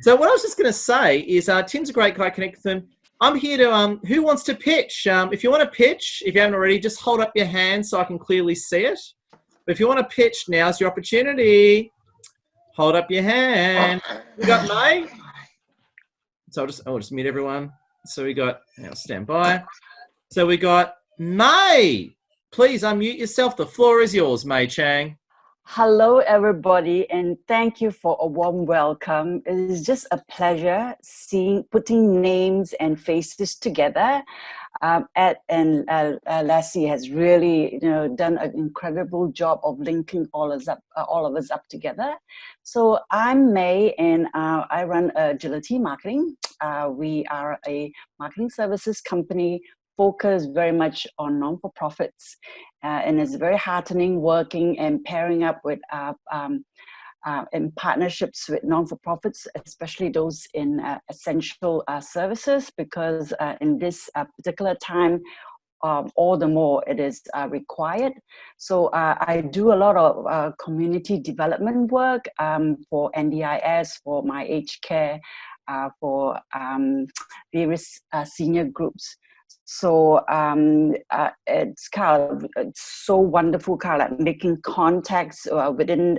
So what I was just going to say is Tim's a great guy. Connect with him. I'm here to, who wants to pitch? If you want to pitch, if you haven't already, just hold up your hand so I can clearly see it. But if you want to pitch, now's your opportunity. Hold up your hand. We got May. So I'll just mute everyone. So we got, now stand by. So we got May. Please unmute yourself. The floor is yours, May Chang. Hello, everybody, and thank you for a warm welcome. It is just a pleasure putting names and faces together. Ed and Lassie has really, done an incredible job of linking all of us up together. So I'm May, and I run Agility Marketing. We are a marketing services company focus very much on non-for-profits, and it's very heartening working and pairing up with in partnerships with non-for-profits, especially those in essential services, because in this particular time, all the more it is required. So I do a lot of community development work for NDIS, for My Aged Care, for various senior groups. So it's so wonderful, kind of making contacts within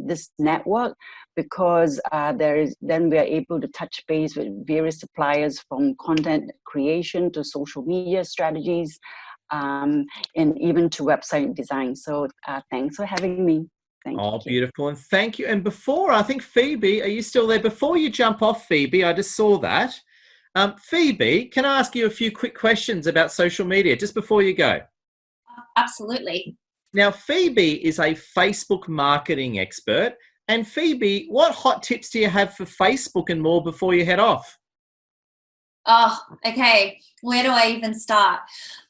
this network, because then we are able to touch base with various suppliers, from content creation to social media strategies, and even to website design. So thanks for having me. Thank you. Oh, beautiful. And thank you. And before, I think Phoebe, are you still there? Before you jump off, Phoebe, I just saw that. Phoebe, can I ask you a few quick questions about social media just before you go? Absolutely. Now, Phoebe is a Facebook marketing expert. And Phoebe, what hot tips do you have for Facebook and more before you head off? Oh, okay. Where do I even start?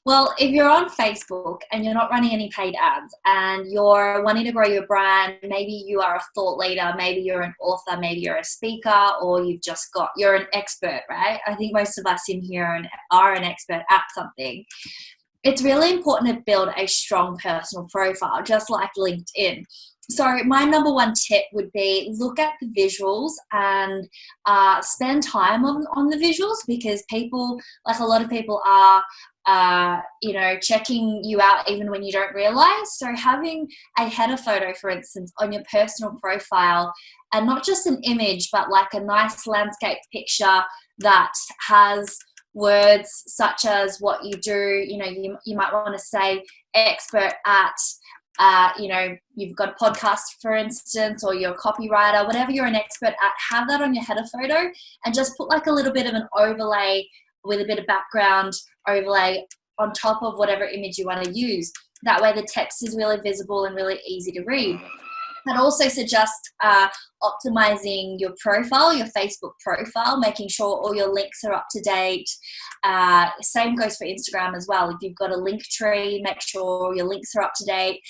Well, if you're on Facebook and you're not running any paid ads and you're wanting to grow your brand, maybe you are a thought leader, maybe you're an author, maybe you're a speaker, or you're an expert, right? I think most of us in here are an expert at something. It's really important to build a strong personal profile, just like LinkedIn. So my number one tip would be look at the visuals and spend time on the visuals, because a lot of people are, checking you out even when you don't realize. So having a header photo, for instance, on your personal profile, and not just an image, but like a nice landscape picture that has words such as what you do. You might want to say expert at, you've got a podcast, for instance, or you're a copywriter, whatever you're an expert at, have that on your header photo, and just put like a little bit of an overlay with a bit of background overlay on top of whatever image you want to use. That way the text is really visible and really easy to read. I'd also suggest optimizing your profile, your Facebook profile, making sure all your links are up to date. Same goes for Instagram as well. If you've got a link tree, make sure your links are up to date.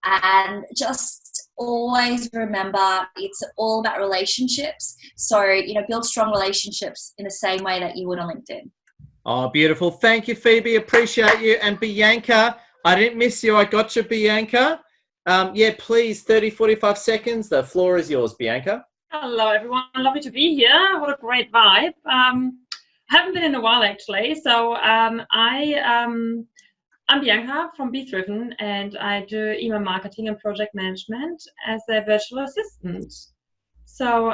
And just always remember, it's all about relationships. So, build strong relationships in the same way that you would on LinkedIn. Oh, beautiful. Thank you, Phoebe. Appreciate you. And Bianca, I didn't miss you. I got you, Bianca. Please, 30, 45 seconds. The floor is yours, Bianca. Hello, everyone. Lovely to be here. What a great vibe. I haven't been in a while, actually. So I'm Bianca from Be Driven, and I do email marketing and project management as a virtual assistant. So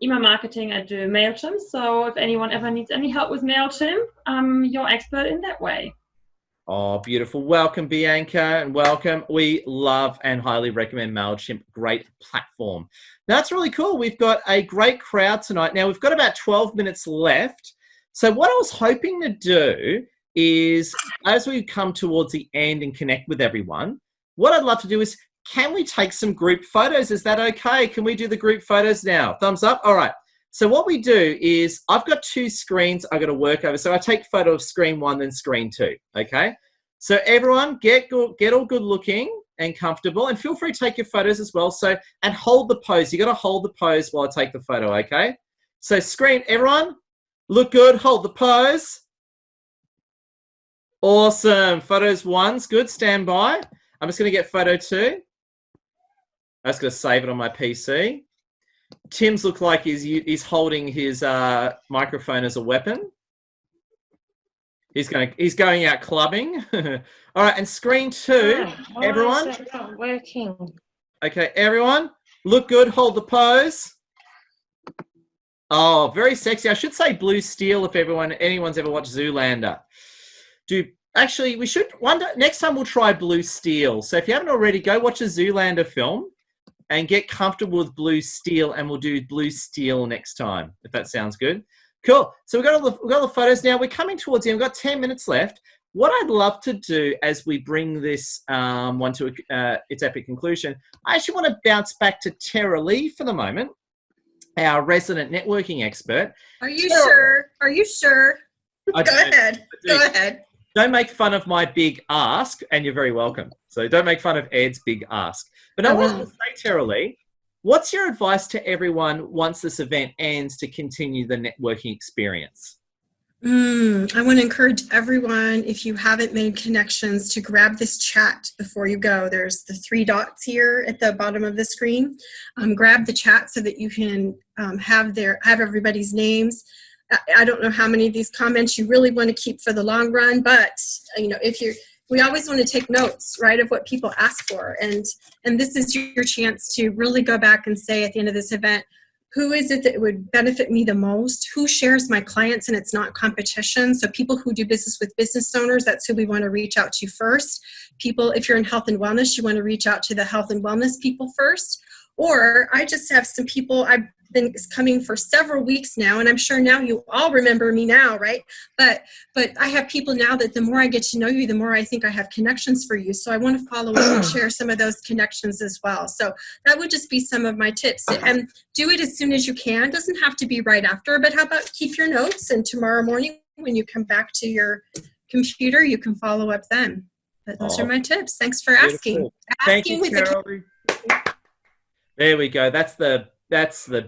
email marketing, I do MailChimp. So if anyone ever needs any help with MailChimp, I'm your expert in that way. Oh, beautiful. Welcome, Bianca, and welcome. We love and highly recommend MailChimp. Great platform. Now, that's really cool. We've got a great crowd tonight. Now, we've got about 12 minutes left. So what I was hoping to do is, as we come towards the end and connect with everyone, what I'd love to do is, can we take some group photos? Is that okay? Can we do the group photos now? Thumbs up. All right. So what we do is, I've got two screens I've got to work over. So I take photo of screen 1, then screen 2. Okay. So everyone get all good looking and comfortable, and feel free to take your photos as well. So, and hold the pose. You got to hold the pose while I take the photo. Okay. So everyone look good. Hold the pose. Awesome. Photos 1's good. Stand by. I'm just going to get photo 2. I'm just going to save it on my PC. Tim's look like he's holding his microphone as a weapon. He's going out clubbing. All right, and screen 2, everyone. Is it not working? Okay, everyone, look good. Hold the pose. Oh, very sexy. I should say blue steel if anyone's ever watched Zoolander. Actually, we should. Next time we'll try blue steel. So if you haven't already, go watch a Zoolander film and get comfortable with blue steel, and we'll do blue steel next time, if that sounds good. Cool. So we've got all the photos now. We're coming towards the end. We've got 10 minutes left. What I'd love to do as we bring this one to its epic conclusion, I actually want to bounce back to Tara Lee for the moment, our resident networking expert. Are you sure? Are you sure? Go ahead. don't make fun of my big ask, and you're very welcome. So don't make fun of Ed's big ask. But I want to say, Tara-Lee, what's your advice to everyone once this event ends to continue the networking experience? I want to encourage everyone, if you haven't made connections, to grab this chat before you go. There's the 3 dots here at the bottom of the screen. Grab the chat so that you can have everybody's names. I don't know how many of these comments you really want to keep for the long run, but we always want to take notes, right, of what people ask for, and this is your chance to really go back and say at the end of this event, who is it that would benefit me the most? Who shares my clients and it's not competition? So people who do business with business owners, that's who we want to reach out to first. People, if you're in health and wellness, you want to reach out to the health and wellness people first. Or I just have some people, I've been coming for several weeks now, and I'm sure now you all remember me now, right? But I have people now that the more I get to know you, the more I think I have connections for you. So I want to follow up and share some of those connections as well. So that would just be some of my tips. And do it as soon as you can. It doesn't have to be right after, but how about keep your notes, and tomorrow morning when you come back to your computer, you can follow up then. But those are my tips. Thanks for asking. Thank you, Tara-Lee. There we go. That's the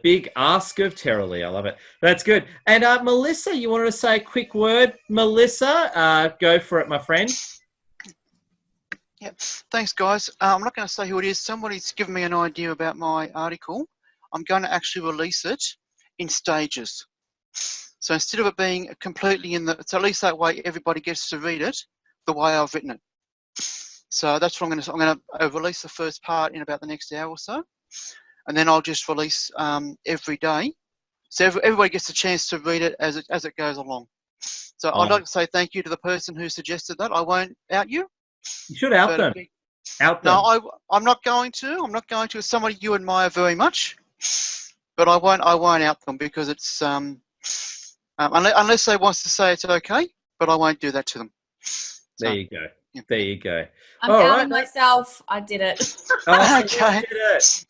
big ask of Tara-Lee. I love it. That's good. And Melissa, you wanted to say a quick word. Melissa, go for it, my friend. Yep. Thanks, guys. I'm not going to say who it is. Somebody's given me an idea about my article. I'm going to actually release it in stages. So instead of it being completely so at least that way everybody gets to read it the way I've written it. So that's what I'm going to release the first part in about the next hour or so. And then I'll just release every day, so everybody gets a chance to read it as it goes along. So I'd like to say thank you to the person who suggested that. I won't out you. You should out them. Out them. No, I'm not going to. I'm not going to. It's somebody you admire very much, but I won't out them because it's unless they wants to say it's okay, but I won't do that to them. So, there you go. Yeah. There you go. I'm outing myself. I did it. Oh, okay. Did it.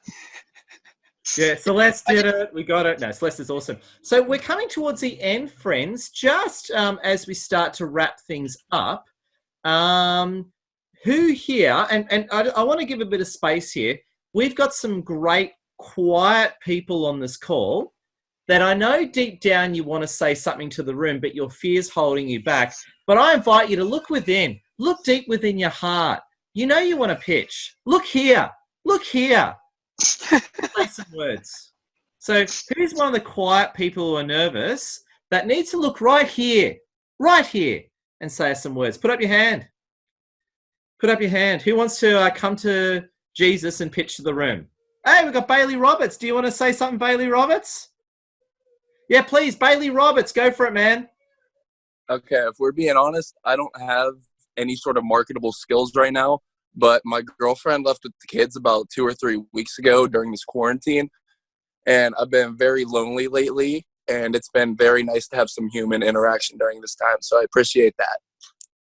Yeah, Celeste did it. We got it. No, Celeste is awesome. So we're coming towards the end, friends. Just as we start to wrap things up, who here, and I want to give a bit of space here. We've got some great, quiet people on this call that I know deep down you want to say something to the room, but your fear's holding you back. But I invite you to look within. Look deep within your heart. You know you want to pitch. Look here. Look here. Say some words. So who's one of the quiet people who are nervous that needs to look right here, and say some words? Put up your hand. Put up your hand. Who wants to come to Jesus and pitch to the room? Hey, we've got Bailey Roberts. Do you want to say something, Bailey Roberts? Yeah, please, Bailey Roberts. Go for it, man. Okay, if we're being honest, I don't have any sort of marketable skills right now. But my girlfriend left with the kids about 2 or 3 weeks ago during this quarantine. And I've been very lonely lately. And it's been very nice to have some human interaction during this time. So I appreciate that.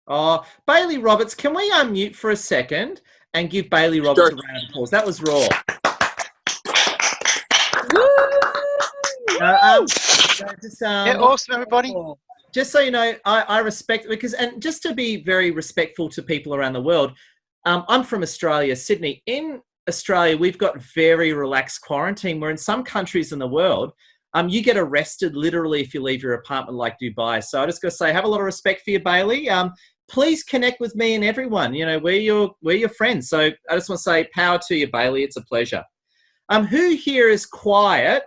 Oh, Bailey Roberts, can we unmute for a second and give Bailey Roberts a round of applause? That was raw. Awesome, everybody. Just so you know, I respect, and just to be very respectful to people around the world, I'm from Australia, Sydney. In Australia, we've got very relaxed quarantine, where in some countries in the world, you get arrested literally if you leave your apartment, like Dubai. So I just got to say, have a lot of respect for you, Bailey. Please connect with me and everyone. You know, we're your friends. So I just want to say power to you, Bailey. It's a pleasure. Who here is quiet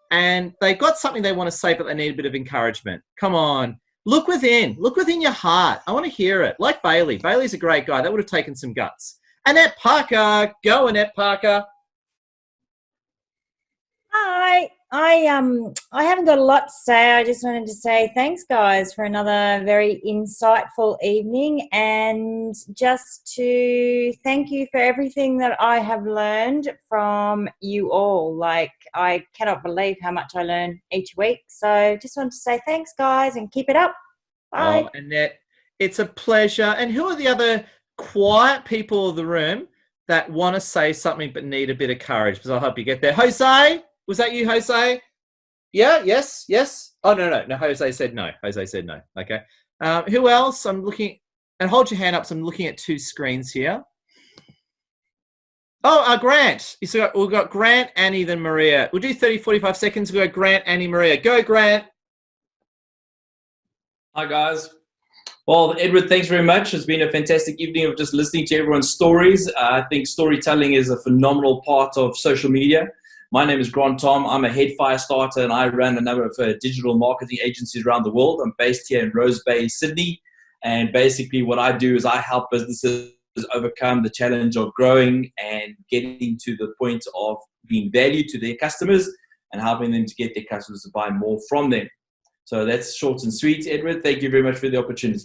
and they've got something they want to say, but they need a bit of encouragement? Come on. Look within your heart. I want to hear it. Like Bailey. Bailey's a great guy. That would have taken some guts. Annette Parker. Go, Annette Parker. Hi. I haven't got a lot to say. I just wanted to say thanks, guys, for another very insightful evening, and just to thank you for everything that I have learned from you all. Like, I cannot believe how much I learn each week. So just wanted to say thanks, guys, and keep it up. Bye. Oh, Annette, it's a pleasure. And who are the other quiet people in the room that want to say something but need a bit of courage? Because I hope you get there. Jose? Was that you, Jose? Yeah, yes. Oh, no. Jose said no. Okay. Who else? I'm looking. and hold your hand up. So I'm looking at 2 screens here. Oh, Grant. We've got Grant, Annie, then Maria. We'll do 30, 45 seconds. We'll go Grant, Annie, Maria. Go, Grant. Hi, guys. Well, Edward, thanks very much. It's been a fantastic evening of just listening to everyone's stories. I think storytelling is a phenomenal part of social media. My name is Grant Tom. I'm a head fire starter, and I run a number of digital marketing agencies around the world. I'm based here in Rose Bay, Sydney. And basically what I do is I help businesses overcome the challenge of growing and getting to the point of being valued to their customers and helping them to get their customers to buy more from them. So that's short and sweet, Edward. Thank you very much for the opportunity.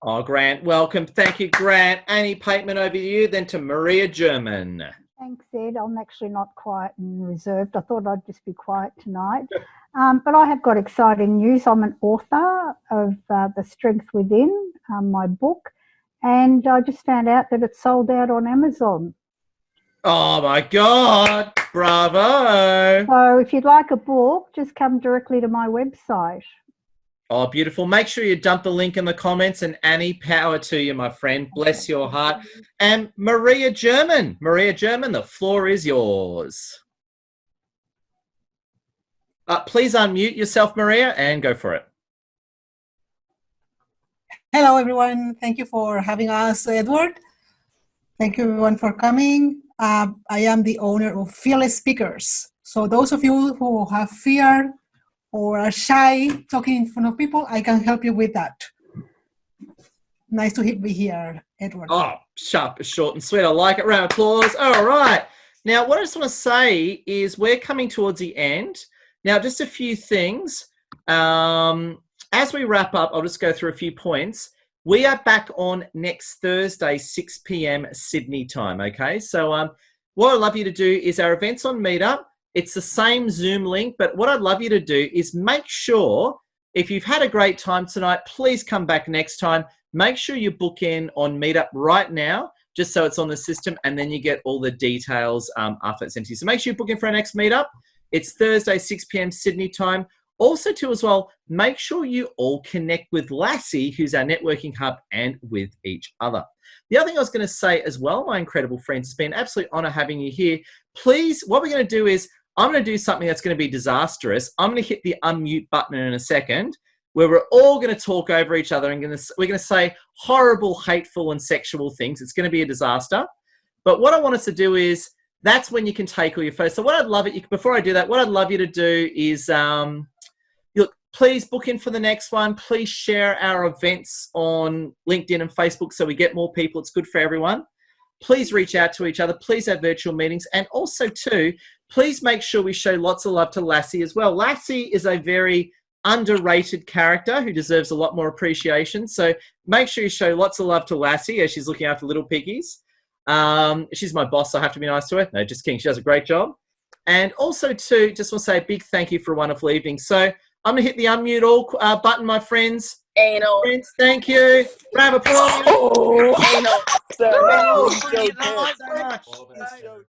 Oh, Grant, welcome. Thank you, Grant. Annie Pateman, over to you, then to Maria German. Thanks, Ed. I'm actually not quiet and reserved. I thought I'd just be quiet tonight. But I have got exciting news. I'm an author of The Strength Within, my book, and I just found out that it's sold out on Amazon. Oh, my God. Bravo. So if you'd like a book, just come directly to my website. Oh, beautiful. Make sure you dump the link in the comments. And Annie, power to you, my friend. Bless your heart. And Maria German. Maria German, the floor is yours. Please unmute yourself, Maria, and go for it. Hello, everyone. Thank you for having us, Edward. Thank you, everyone, for coming. I am the owner of Fearless Speakers. So those of you who have fear or are shy talking in front of people, I can help you with that. Nice to be here, Edward. Oh, sharp, short and sweet. I like it. Round of applause. All right. Now, what I just want to say is we're coming towards the end. Now, just a few things. As we wrap up, I'll just go through a few points. We are back on next Thursday, 6 p.m. Sydney time, okay? So what I'd love you to do is our events on Meetup. It's the same Zoom link, but what I'd love you to do is make sure, if you've had a great time tonight, please come back next time. Make sure you book in on Meetup right now, just so it's on the system, and then you get all the details after it's sent to you. So make sure you book in for our next Meetup. It's Thursday, 6 p.m. Sydney time. Also, too, as well, make sure you all connect with Lassie, who's our networking hub, and with each other. The other thing I was going to say as well, my incredible friends, it's been an absolute honor having you here. Please, what we're going to do is I'm going to do something that's going to be disastrous. I'm going to hit the unmute button in a second, where we're all going to talk over each other and we're going to say horrible, hateful, and sexual things. It's going to be a disaster. But what I want us to do is, that's when you can take all your photos. So what I'd love it, before I do that, what I'd love you to do is, please book in for the next one. Please share our events on LinkedIn and Facebook so we get more people. It's good for everyone. Please reach out to each other. Please have virtual meetings. And also, too, please make sure we show lots of love to Lassie as well. Lassie is a very underrated character who deserves a lot more appreciation. So make sure you show lots of love to Lassie as she's looking after little piggies. She's my boss, so I have to be nice to her. No, just kidding. She does a great job. And also, too, just want to say a big thank you for a wonderful evening. So I'm going to hit the unmute all button, my friends. Anal. Friends, thank you. Round of applause. Oh, anal. Oh, so much.